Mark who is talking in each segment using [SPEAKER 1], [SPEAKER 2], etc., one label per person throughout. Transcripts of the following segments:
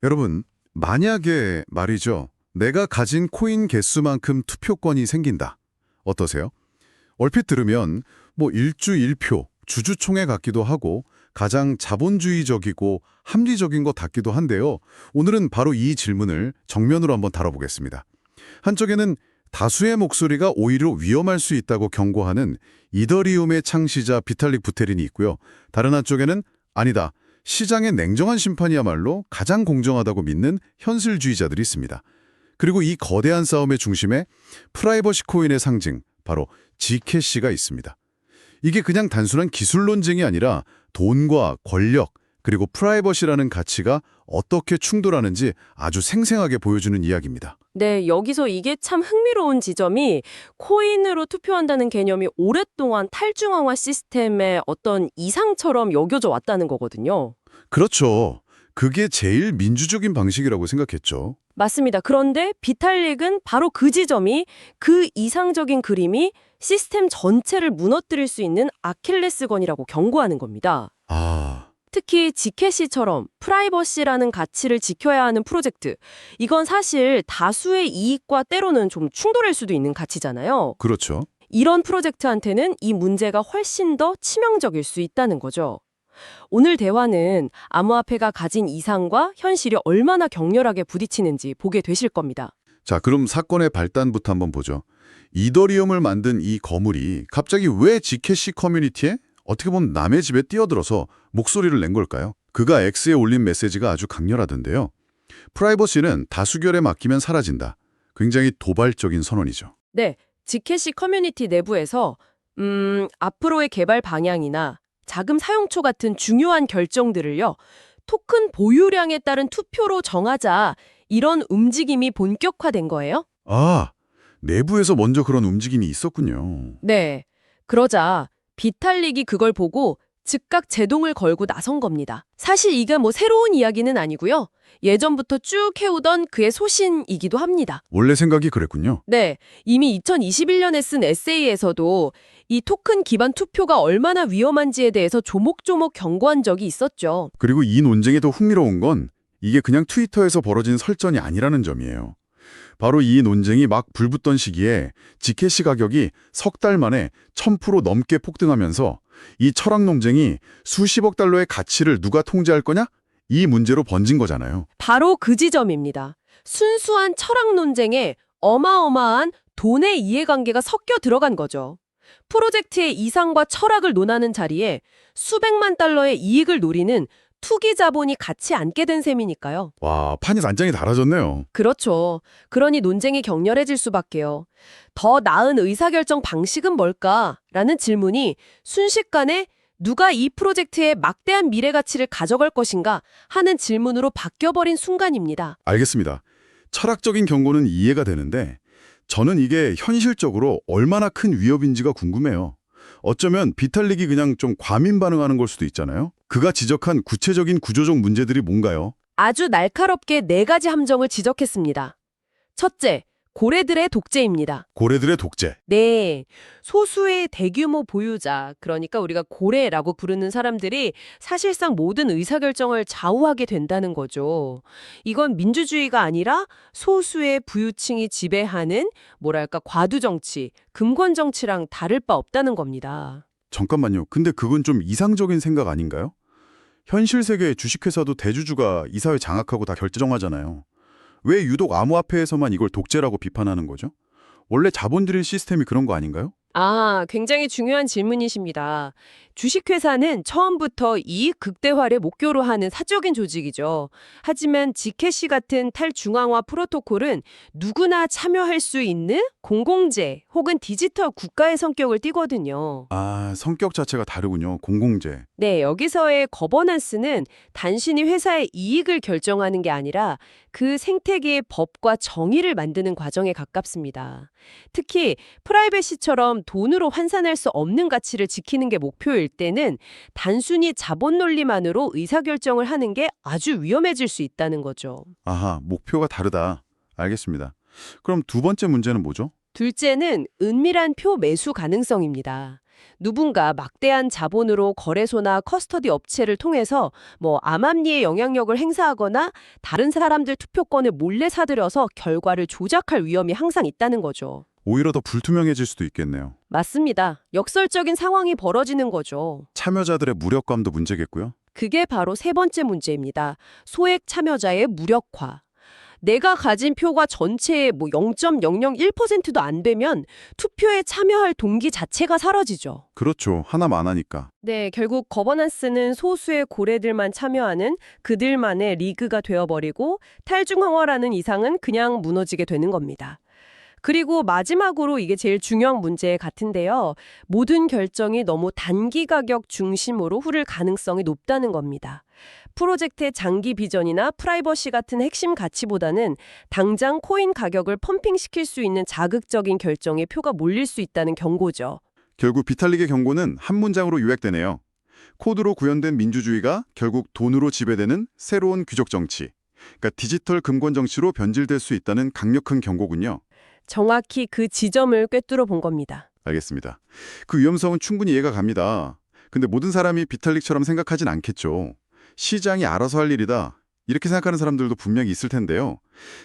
[SPEAKER 1] 여러분, 만약에 말이죠. 내가 가진 코인 개수만큼 투표권이 생긴다. 어떠세요? 얼핏 들으면 뭐 일주일표, 주주총회 같기도 하고 가장 자본주의적이고 합리적인 것 같기도 한데요. 오늘은 바로 이 질문을 정면으로 한번 다뤄보겠습니다. 한쪽에는 다수의 목소리가 오히려 위험할 수 있다고 경고하는 이더리움의 창시자 비탈릭 부테린이 있고요. 다른 한쪽에는 아니다. 시장의 냉정한 심판이야말로 가장 공정하다고 믿는 현실주의자들이 있습니다. 그리고 이 거대한 싸움의 중심에 프라이버시 코인의 상징, 바로 G캐시가 있습니다. 이게 그냥 단순한 기술 논쟁이 아니라 돈과 권력, 그리고 프라이버시라는 가치가 어떻게 충돌하는지 아주 생생하게 보여주는 이야기입니다.
[SPEAKER 2] 네, 여기서 이게 참 흥미로운 지점이 코인으로 투표한다는 개념이 오랫동안 탈중앙화 시스템의 어떤 이상처럼 여겨져 왔다는 거거든요.
[SPEAKER 1] 그렇죠. 그게 제일 민주적인 방식이라고 생각했죠.
[SPEAKER 2] 맞습니다. 그런데 비탈릭은 바로 그 지점이 그 이상적인 그림이 시스템 전체를 무너뜨릴 수 있는 아킬레스건이라고 경고하는 겁니다.
[SPEAKER 1] 아,
[SPEAKER 2] 특히 지캐시처럼 프라이버시라는 가치를 지켜야 하는 프로젝트, 이건 사실 다수의 이익과 때로는 좀 충돌할 수도 있는 가치잖아요.
[SPEAKER 1] 그렇죠.
[SPEAKER 2] 이런 프로젝트한테는 이 문제가 훨씬 더 치명적일 수 있다는 거죠. 오늘 대화는 암호화폐가 가진 이상과 현실이 얼마나 격렬하게 부딪히는지 보게 되실 겁니다.
[SPEAKER 1] 자, 그럼 사건의 발단부터 한번 보죠. 이더리움을 만든 이 거물이 갑자기 왜 G캐시 커뮤니티에 어떻게 보면 남의 집에 뛰어들어서 목소리를 낸 걸까요? 그가 X에 올린 메시지가 아주 강렬하던데요. 프라이버시는 다수결에 맡기면 사라진다. 굉장히 도발적인 선언이죠.
[SPEAKER 2] 네, 지캐시 커뮤니티 내부에서 앞으로의 개발 방향이나 자금 사용처 같은 중요한 결정들을요, 토큰 보유량에 따른 투표로 정하자, 이런 움직임이 본격화된 거예요.
[SPEAKER 1] 아, 내부에서 먼저 그런 움직임이 있었군요.
[SPEAKER 2] 네, 그러자 비탈릭이 그걸 보고 즉각 제동을 걸고 나선 겁니다. 사실 이게 뭐 새로운 이야기는 아니고요. 예전부터 쭉 해오던 그의 소신이기도 합니다.
[SPEAKER 1] 원래 생각이 그랬군요.
[SPEAKER 2] 네, 이미 2021년에 쓴 에세이에서도 이 토큰 기반 투표가 얼마나 위험한지에 대해서 조목조목 경고한 적이 있었죠.
[SPEAKER 1] 그리고 이 논쟁이 더 흥미로운 건 이게 그냥 트위터에서 벌어진 설전이 아니라는 점이에요. 바로 이 논쟁이 막 불붙던 시기에 지캐시 가격이 석 달 만에 1000% 넘게 폭등하면서 이 철학 논쟁이 수십억 달러의 가치를 누가 통제할 거냐? 이 문제로 번진 거잖아요.
[SPEAKER 2] 바로 그 지점입니다. 순수한 철학 논쟁에 어마어마한 돈의 이해관계가 섞여 들어간 거죠. 프로젝트의 이상과 철학을 논하는 자리에 수백만 달러의 이익을 노리는 투기 자본이 같이 앉게 된 셈이니까요.
[SPEAKER 1] 와, 판이 완전히 달라졌네요.
[SPEAKER 2] 그렇죠. 그러니 논쟁이 격렬해질 수밖에요. 더 나은 의사결정 방식은 뭘까라는 질문이 순식간에 누가 이 프로젝트의 막대한 미래 가치를 가져갈 것인가 하는 질문으로 바뀌어버린 순간입니다.
[SPEAKER 1] 알겠습니다. 철학적인 경고는 이해가 되는데 저는 이게 현실적으로 얼마나 큰 위협인지가 궁금해요. 어쩌면 비탈릭이 그냥 좀 과민 반응하는 걸 수도 있잖아요. 그가 지적한 구체적인 구조적 문제들이 뭔가요?
[SPEAKER 2] 아주 날카롭게 네 가지 함정을 지적했습니다. 첫째, 고래들의 독재입니다.
[SPEAKER 1] 고래들의 독재.
[SPEAKER 2] 네, 소수의 대규모 보유자, 그러니까 우리가 고래라고 부르는 사람들이 사실상 모든 의사결정을 좌우하게 된다는 거죠. 이건 민주주의가 아니라 소수의 부유층이 지배하는 뭐랄까 과두정치, 금권정치랑 다를 바 없다는 겁니다.
[SPEAKER 1] 잠깐만요. 근데 그건 좀 이상적인 생각 아닌가요? 현실 세계의 주식회사도 대주주가 이사회 장악하고 다 결정하잖아요. 왜 유독 암호화폐에서만 이걸 독재라고 비판하는 거죠? 원래 자본주의 시스템이 그런 거 아닌가요?
[SPEAKER 2] 아, 굉장히 중요한 질문이십니다. 주식회사는 처음부터 이익 극대화를 목표로 하는 사적인 조직이죠. 하지만 지캐시 같은 탈중앙화 프로토콜은 누구나 참여할 수 있는 공공재 혹은 디지털 국가의 성격을 띠거든요.
[SPEAKER 1] 아, 성격 자체가 다르군요. 공공재.
[SPEAKER 2] 네, 여기서의 거버넌스는 단순히 회사의 이익을 결정하는 게 아니라 그 생태계의 법과 정의를 만드는 과정에 가깝습니다. 특히 프라이빗시처럼 돈으로 환산할 수 없는 가치를 지키는 게 목표일 때는 단순히 자본 논리만으로 의사결정을 하는 게 아주 위험해질 수 있다는 거죠.
[SPEAKER 1] 아하, 목표가 다르다. 알겠습니다. 그럼 두 번째 문제는 뭐죠?
[SPEAKER 2] 둘째는 은밀한 표 매수 가능성입니다. 누군가 막대한 자본으로 거래소나 커스터디 업체를 통해서 암암리의 영향력을 행사하거나 다른 사람들 투표권을 몰래 사들여서 결과를 조작할 위험이 항상 있다는 거죠.
[SPEAKER 1] 오히려 더 불투명해질 수도 있겠네요.
[SPEAKER 2] 맞습니다. 역설적인 상황이 벌어지는 거죠.
[SPEAKER 1] 참여자들의 무력감도 문제겠고요.
[SPEAKER 2] 그게 바로 세 번째 문제입니다. 소액 참여자의 무력화. 내가 가진 표가 전체의 0.001%도 안 되면 투표에 참여할 동기 자체가 사라지죠.
[SPEAKER 1] 그렇죠. 하나만 하니까.
[SPEAKER 2] 네, 결국 거버넌스는 소수의 고래들만 참여하는 그들만의 리그가 되어버리고 탈중앙화라는 이상은 그냥 무너지게 되는 겁니다. 그리고 마지막으로 이게 제일 중요한 문제 같은데요. 모든 결정이 너무 단기 가격 중심으로 흐를 가능성이 높다는 겁니다. 프로젝트의 장기 비전이나 프라이버시 같은 핵심 가치보다는 당장 코인 가격을 펌핑시킬 수 있는 자극적인 결정에 표가 몰릴 수 있다는 경고죠.
[SPEAKER 1] 결국 비탈릭의 경고는 한 문장으로 요약되네요. 코드로 구현된 민주주의가 결국 돈으로 지배되는 새로운 귀족 정치, 그러니까 디지털 금권 정치로 변질될 수 있다는 강력한 경고군요.
[SPEAKER 2] 정확히 그 지점을 꿰뚫어 본 겁니다.
[SPEAKER 1] 알겠습니다. 그 위험성은 충분히 이해가 갑니다. 근데 모든 사람이 비탈릭처럼 생각하진 않겠죠. 시장이 알아서 할 일이다. 이렇게 생각하는 사람들도 분명히 있을 텐데요.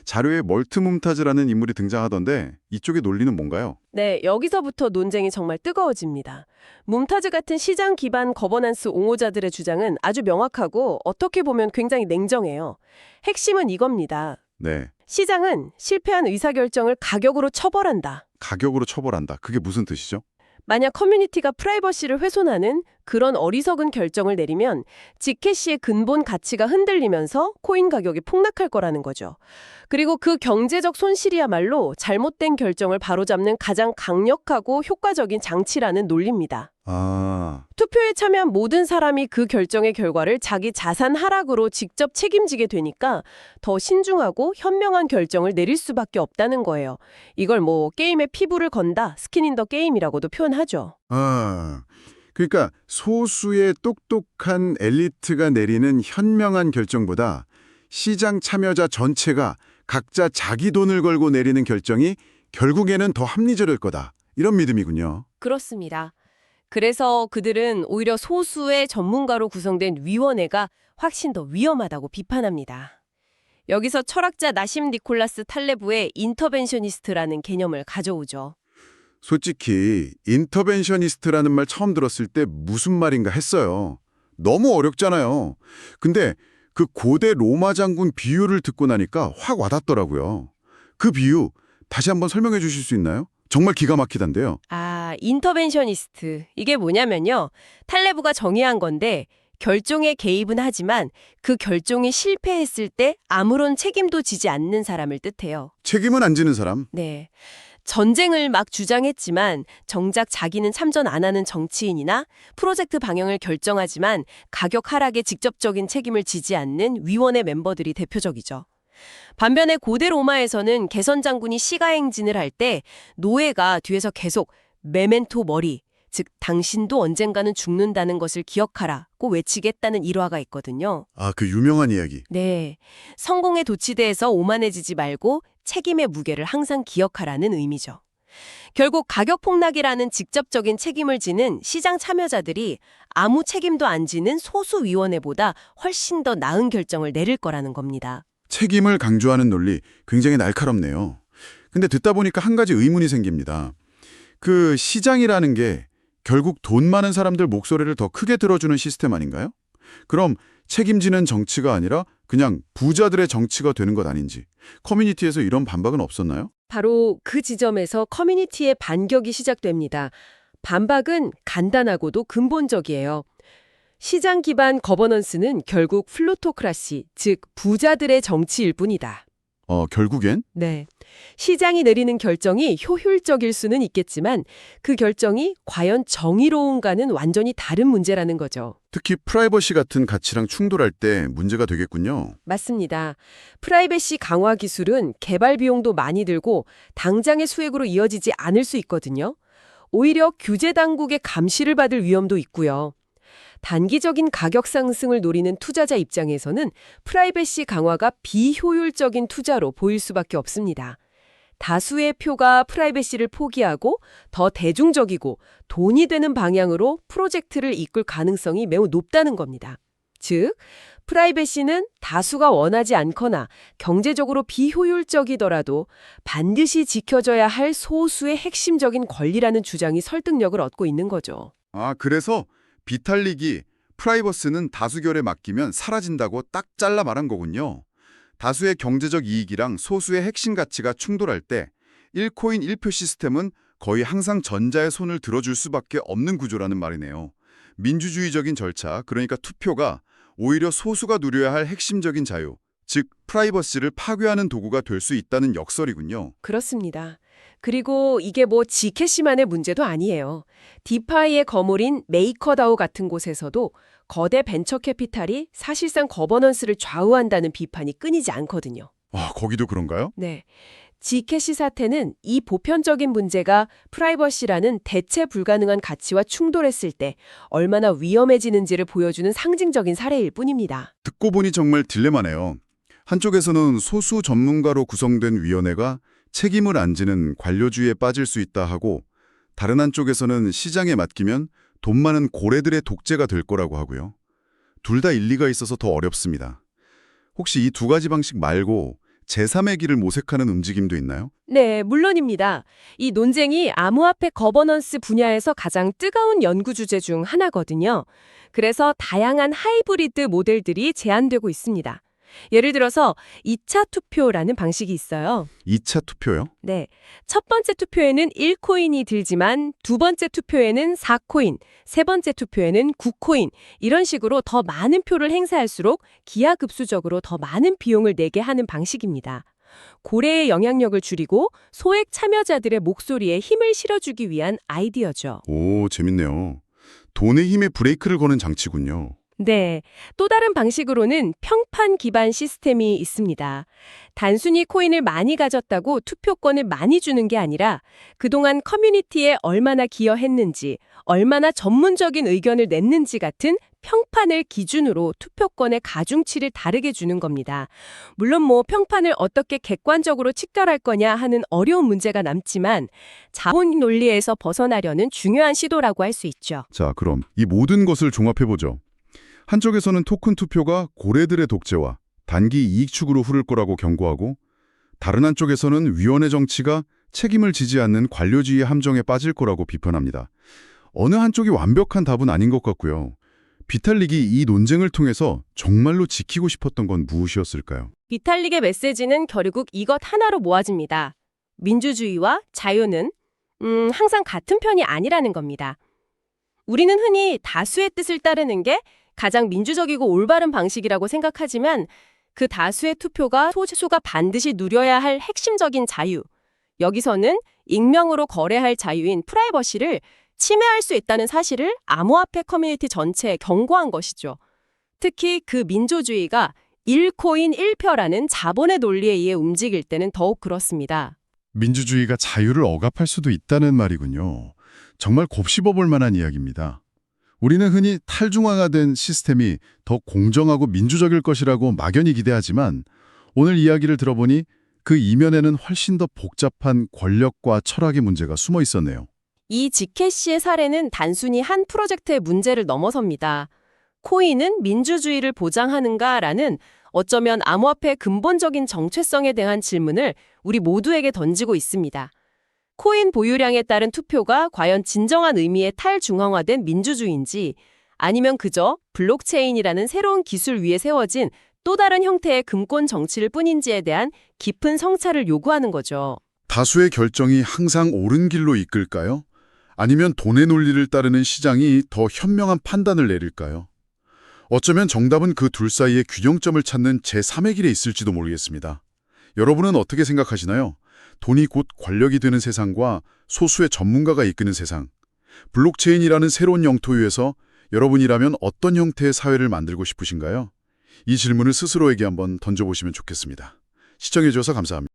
[SPEAKER 1] 자료에 멀트문타즈라는 인물이 등장하던데 이쪽의 논리는 뭔가요?
[SPEAKER 2] 네, 여기서부터 논쟁이 정말 뜨거워집니다. 뭄타즈 같은 시장 기반 거버넌스 옹호자들의 주장은 아주 명확하고 어떻게 보면 굉장히 냉정해요. 핵심은 이겁니다.
[SPEAKER 1] 네,
[SPEAKER 2] 시장은 실패한 의사결정을 가격으로 처벌한다.
[SPEAKER 1] 가격으로 처벌한다. 그게 무슨 뜻이죠?
[SPEAKER 2] 만약 커뮤니티가 프라이버시를 훼손하는 그런 어리석은 결정을 내리면 지캐시의 근본 가치가 흔들리면서 코인 가격이 폭락할 거라는 거죠. 그리고 그 경제적 손실이야말로 잘못된 결정을 바로잡는 가장 강력하고 효과적인 장치라는 논리입니다.
[SPEAKER 1] 아,
[SPEAKER 2] 투표에 참여한 모든 사람이 그 결정의 결과를 자기 자산 하락으로 직접 책임지게 되니까 더 신중하고 현명한 결정을 내릴 수밖에 없다는 거예요. 이걸 게임에 피부를 건다, 스킨 인 더 게임이라고도 표현하죠.
[SPEAKER 1] 그러니까 소수의 똑똑한 엘리트가 내리는 현명한 결정보다 시장 참여자 전체가 각자 자기 돈을 걸고 내리는 결정이 결국에는 더 합리적일 거다. 이런 믿음이군요.
[SPEAKER 2] 그렇습니다. 그래서 그들은 오히려 소수의 전문가로 구성된 위원회가 훨씬 더 위험하다고 비판합니다. 여기서 철학자 나심 니콜라스 탈레브의 인터벤셔니스트라는 개념을 가져오죠.
[SPEAKER 1] 솔직히 인터벤셔니스트라는 말 처음 들었을 때 무슨 말인가 했어요. 너무 어렵잖아요. 근데 그 고대 로마 장군 비유를 듣고 나니까 확 와닿더라고요. 그 비유 다시 한번 설명해 주실 수 있나요? 정말 기가 막히던데요.
[SPEAKER 2] 인터벤셔니스트. 이게 뭐냐면요. 탈레브가 정의한 건데 결정에 개입은 하지만 그 결정이 실패했을 때 아무런 책임도 지지 않는 사람을 뜻해요.
[SPEAKER 1] 책임은 안 지는 사람.
[SPEAKER 2] 네. 전쟁을 막 주장했지만 정작 자기는 참전 안 하는 정치인이나 프로젝트 방향을 결정하지만 가격 하락에 직접적인 책임을 지지 않는 위원회 멤버들이 대표적이죠. 반면에 고대 로마에서는 개선 장군이 시가행진을 할 때 노예가 뒤에서 계속 메멘토 머리, 즉 당신도 언젠가는 죽는다는 것을 기억하라고 외치겠다는 일화가 있거든요.
[SPEAKER 1] 그 유명한 이야기.
[SPEAKER 2] 네, 성공에 도취돼서 오만해지지 말고 책임의 무게를 항상 기억하라는 의미죠. 결국 가격 폭락이라는 직접적인 책임을 지는 시장 참여자들이 아무 책임도 안 지는 소수 위원회보다 훨씬 더 나은 결정을 내릴 거라는 겁니다.
[SPEAKER 1] 책임을 강조하는 논리 굉장히 날카롭네요. 근데 듣다 보니까 한 가지 의문이 생깁니다. 그 시장이라는 게 결국 돈 많은 사람들 목소리를 더 크게 들어주는 시스템 아닌가요? 그럼 책임지는 정치가 아니라 그냥 부자들의 정치가 되는 것 아닌지 커뮤니티에서 이런 반박은 없었나요?
[SPEAKER 2] 바로 그 지점에서 커뮤니티의 반격이 시작됩니다. 반박은 간단하고도 근본적이에요. 시장 기반 거버넌스는 결국 플루토크라시, 즉 부자들의 정치일 뿐이다.
[SPEAKER 1] 결국엔?
[SPEAKER 2] 네. 시장이 내리는 결정이 효율적일 수는 있겠지만 그 결정이 과연 정의로운가는 완전히 다른 문제라는 거죠.
[SPEAKER 1] 특히 프라이버시 같은 가치랑 충돌할 때 문제가 되겠군요.
[SPEAKER 2] 맞습니다. 프라이버시 강화 기술은 개발 비용도 많이 들고 당장의 수익으로 이어지지 않을 수 있거든요. 오히려 규제 당국의 감시를 받을 위험도 있고요. 단기적인 가격 상승을 노리는 투자자 입장에서는 프라이버시 강화가 비효율적인 투자로 보일 수밖에 없습니다. 다수의 표가 프라이버시를 포기하고 더 대중적이고 돈이 되는 방향으로 프로젝트를 이끌 가능성이 매우 높다는 겁니다. 즉, 프라이버시는 다수가 원하지 않거나 경제적으로 비효율적이더라도 반드시 지켜져야 할 소수의 핵심적인 권리라는 주장이 설득력을 얻고 있는 거죠.
[SPEAKER 3] 아, 그래서 비탈릭이 프라이버스는 다수결에 맡기면 사라진다고 딱 잘라 말한 거군요. 다수의 경제적 이익이랑 소수의 핵심 가치가 충돌할 때 1코인 1표 시스템은 거의 항상 전자의 손을 들어줄 수밖에 없는 구조라는 말이네요. 민주주의적인 절차, 그러니까 투표가 오히려 소수가 누려야 할 핵심적인 자유, 즉 프라이버시를 파괴하는 도구가 될 수 있다는 역설이군요.
[SPEAKER 2] 그렇습니다. 그리고 이게 뭐 지캐시만의 문제도 아니에요. 디파이의 거물인 메이커다오 같은 곳에서도 거대 벤처 캐피탈이 사실상 거버넌스를 좌우한다는 비판이 끊이지 않거든요.
[SPEAKER 3] 아, 거기도 그런가요?
[SPEAKER 2] 네. 지캐시 사태는 이 보편적인 문제가 프라이버시라는 대체 불가능한 가치와 충돌했을 때 얼마나 위험해지는지를 보여주는 상징적인 사례일 뿐입니다.
[SPEAKER 3] 듣고 보니 정말 딜레마네요. 한쪽에서는 소수 전문가로 구성된 위원회가 책임을 안 지는 관료주의에 빠질 수 있다 하고, 다른 한쪽에서는 시장에 맡기면 돈 많은 고래들의 독재가 될 거라고 하고요. 둘 다 일리가 있어서 더 어렵습니다. 혹시 이 두 가지 방식 말고 제3의 길을 모색하는 움직임도 있나요?
[SPEAKER 2] 네, 물론입니다. 이 논쟁이 암호화폐 거버넌스 분야에서 가장 뜨거운 연구 주제 중 하나거든요. 그래서 다양한 하이브리드 모델들이 제안되고 있습니다. 예를 들어서 2차 투표라는 방식이 있어요.
[SPEAKER 3] 2차 투표요?
[SPEAKER 2] 네. 첫 번째 투표에는 1코인이 들지만 두 번째 투표에는 4코인, 세 번째 투표에는 9코인, 이런 식으로 더 많은 표를 행사할수록 기하급수적으로 더 많은 비용을 내게 하는 방식입니다. 고래의 영향력을 줄이고 소액 참여자들의 목소리에 힘을 실어주기 위한 아이디어죠.
[SPEAKER 3] 오, 재밌네요. 돈의 힘에 브레이크를 거는 장치군요.
[SPEAKER 2] 네. 또 다른 방식으로는 평판 기반 시스템이 있습니다. 단순히 코인을 많이 가졌다고 투표권을 많이 주는 게 아니라 그동안 커뮤니티에 얼마나 기여했는지, 얼마나 전문적인 의견을 냈는지 같은 평판을 기준으로 투표권의 가중치를 다르게 주는 겁니다. 물론 평판을 어떻게 객관적으로 측정할 거냐 하는 어려운 문제가 남지만 자본 논리에서 벗어나려는 중요한 시도라고 할 수 있죠.
[SPEAKER 3] 자, 그럼 이 모든 것을 종합해보죠. 한쪽에서는 토큰 투표가 고래들의 독재와 단기 이익 추구로 흐를 거라고 경고하고, 다른 한쪽에서는 위원회 정치가 책임을 지지 않는 관료주의의 함정에 빠질 거라고 비판합니다. 어느 한쪽이 완벽한 답은 아닌 것 같고요. 비탈릭이 이 논쟁을 통해서 정말로 지키고 싶었던 건 무엇이었을까요?
[SPEAKER 2] 비탈릭의 메시지는 결국 이것 하나로 모아집니다. 민주주의와 자유는 항상 같은 편이 아니라는 겁니다. 우리는 흔히 다수의 뜻을 따르는 게 가장 민주적이고 올바른 방식이라고 생각하지만 그 다수의 투표가 소수가 반드시 누려야 할 핵심적인 자유, 여기서는 익명으로 거래할 자유인 프라이버시를 침해할 수 있다는 사실을 암호화폐 커뮤니티 전체에 경고한 것이죠. 특히 그 민주주의가 1코인 1표라는 자본의 논리에 의해 움직일 때는 더욱 그렇습니다.
[SPEAKER 3] 민주주의가 자유를 억압할 수도 있다는 말이군요. 정말 곱씹어볼 만한 이야기입니다. 우리는 흔히 탈중앙화된 시스템이 더 공정하고 민주적일 것이라고 막연히 기대하지만, 오늘 이야기를 들어보니 그 이면에는 훨씬 더 복잡한 권력과 철학의 문제가 숨어 있었네요.
[SPEAKER 2] 이 지캐시의 사례는 단순히 한 프로젝트의 문제를 넘어섭니다. 코인은 민주주의를 보장하는가라는 어쩌면 암호화폐의 근본적인 정체성에 대한 질문을 우리 모두에게 던지고 있습니다. 코인 보유량에 따른 투표가 과연 진정한 의미의 탈중앙화된 민주주의인지, 아니면 그저 블록체인이라는 새로운 기술 위에 세워진 또 다른 형태의 금권 정치일 뿐인지에 대한 깊은 성찰을 요구하는 거죠.
[SPEAKER 3] 다수의 결정이 항상 옳은 길로 이끌까요? 아니면 돈의 논리를 따르는 시장이 더 현명한 판단을 내릴까요? 어쩌면 정답은 그 둘 사이의 균형점을 찾는 제3의 길에 있을지도 모르겠습니다. 여러분은 어떻게 생각하시나요? 돈이 곧 권력이 되는 세상과 소수의 전문가가 이끄는 세상, 블록체인이라는 새로운 영토위에서 여러분이라면 어떤 형태의 사회를 만들고 싶으신가요? 이 질문을 스스로에게 한번 던져보시면 좋겠습니다. 시청해주셔서 감사합니다.